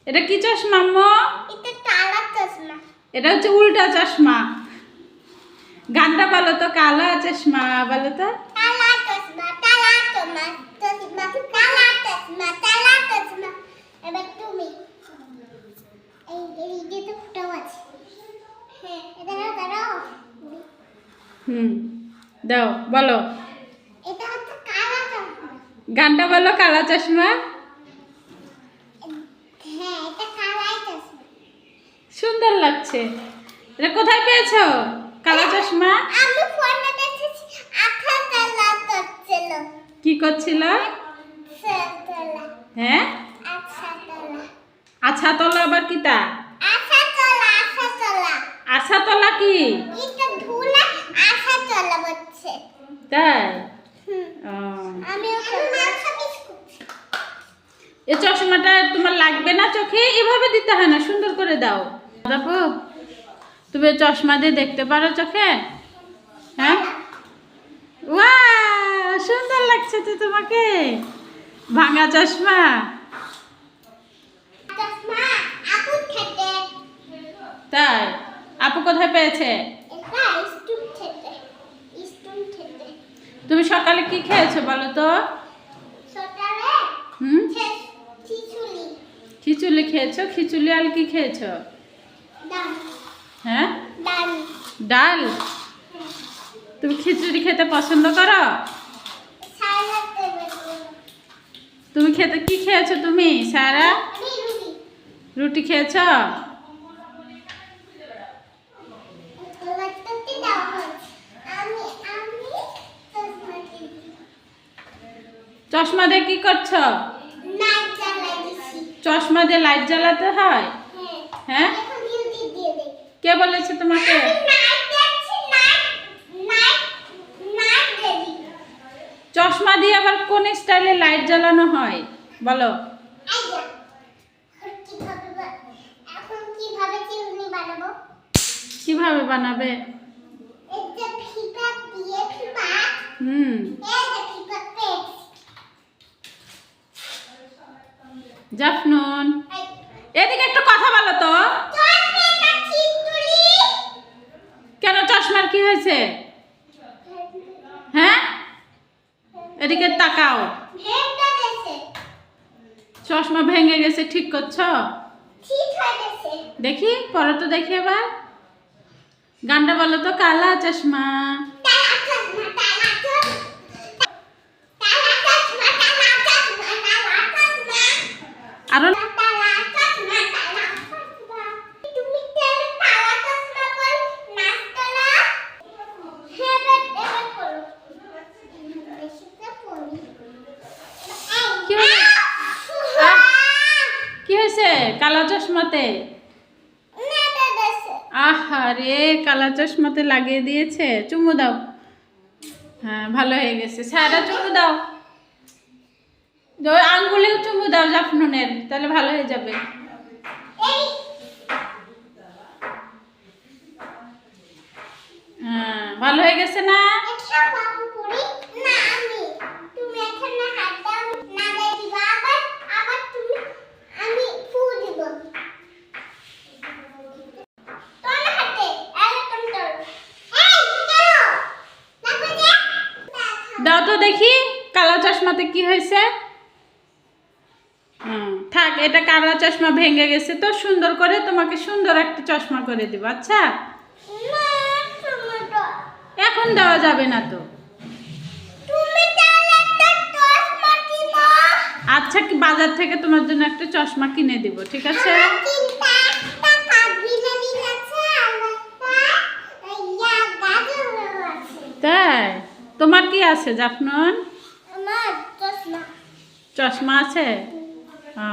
এটা কি চশমা আম্মু? এটা কালা চশমা। এটা হচ্ছে উল্টা চশমা। গানটা বলো তো, কালা চশমা বলো তো। কালা চশমা, কালা চশমা, চশমা, কালা চশমা, কালা চশমা। এবার তুমি এই যে তো ফুটো আছে। হ্যাঁ, এটা দাঁড়াও। দাও বলো। এটা হচ্ছে কালা চশমা। গানটা বলো, কালা চশমা। হ্যাঁ, এটা কালা চশমা। সুন্দর লাগছে। এটা কোথায় পেয়েছো কালা চশমা? আমি ফোনে দেখেছি, আঠা কালা করছিল। কি করছিল? সাতলা। হ্যাঁ, আচ্ছা তলা। আছা তলা আবার কিতা? আঠা তলা, আঠা তলা। আছা তলা কি? এটা ধুলা আঠা তলা বলছে। তাই? ও। আমি ওকে মাথা বিস্কুট। এই চশমাটা তোমার লাগবে না চোখে? এভাবে দিতে হয় না, সুন্দর করে দাও। দেখো, তুমি চশমা দিয়ে দেখতে পারো চোখে? হ্যাঁ, ওয়া, সুন্দর লাগছে তো তোমাকে। ভাঙা চশমা। চশমা আপু খেতে। তাই? আপু কোথায় পেয়েছে? এটা স্টুপ খেতে। স্টুপ খেতে। তুমি সকালে কি খেয়েছো বলো তো? সকালে হুম, খিচুড়ি। খিচুড়ি খেয়েছো? খিচুড়ি আর কি খেয়েছো? ডাল। হ্যাঁ, ডাল। ডাল। তুমি খিচুড়ি খেতে পছন্দ করো? সালাদ দেবে। তুমি খেতে কি খেয়েছো তুমি সারা? আমি রুটি। রুটি খেয়েছো? লাট্টুটি দাও হচ্ছে। আমি চশমা কিনছি। চশমা দিয়ে কি করছো? লাইট জ্বালাই দিছি। চশমা দিয়ে লাইট জ্বালাতে হয়? হ্যাঁ। হ্যাঁ, এখন ডিউটি দিয়ে দে। কে বলেছে তোমাকে? আমি নাইট দেখছি, নাইট রেডি। চশমা দিয়ে আবার কোন স্টাইলে লাইট জ্বালানো হয় বলো? আইয়া। এখন কিভাবে চিরুনি বানাবো? কিভাবে বানাবে? এই যে ফিতা দিয়ে ফিতা। হুম, এই যে ফিতা পেজ। জাফনুন, এদিকে একটু কথা বলো তো। চশমাটা ছিটুলি। কেন, চশমার কি হয়েছে? হ্যাঁ, এদিকে তাকাও। ভেঙে গেছে। চশমা ভেঙে গেছে, ঠিক করছো? ঠিক হয়ে গেছে। দেখি, পরে তো দেখি এবার। গানটা বলো তো, কালা চশমা। কালা চশমা, কালা চশমা। কালা চশমা, কালা চশমা, কালা চশমা। আরো কালা চশমা, কালা চশমা। তুমি তেল কালা চশমা পর নাচতো না? হ্যাঁ, এবার করো। বেশিটা পড়ি। কি হয়েছে? কি হয়েছে কালা চশমাতে? আহারে, কালা চশমাতে লাগিয়ে দিয়েছে। চুমু দাও। হ্যাঁ, ভালো হয়ে গেছে। সারা চুমু দাও। আঙ্গুলেও চুমু দাও জাফনুনের, তাহলে ভালো হয়ে যাবে। হ্যাঁ, ভালো হয়ে গেছে না? দাও তো দেখি কালা চশমাতে কি হয়েছে। থাক, এটা কালা চশমা ভেঙে গেছে তো, সুন্দর করে তোমাকে সুন্দর একটা চশমা করে দিব। আচ্ছা, এখন দেওয়া যাবে না তো। আচ্ছা, কি বাজার থেকে তোমার জন্য একটা চশমা কিনে দিব, ঠিক আছে? তাই? তোমার কি আছে জাফনুন? চশমা আছে? ও।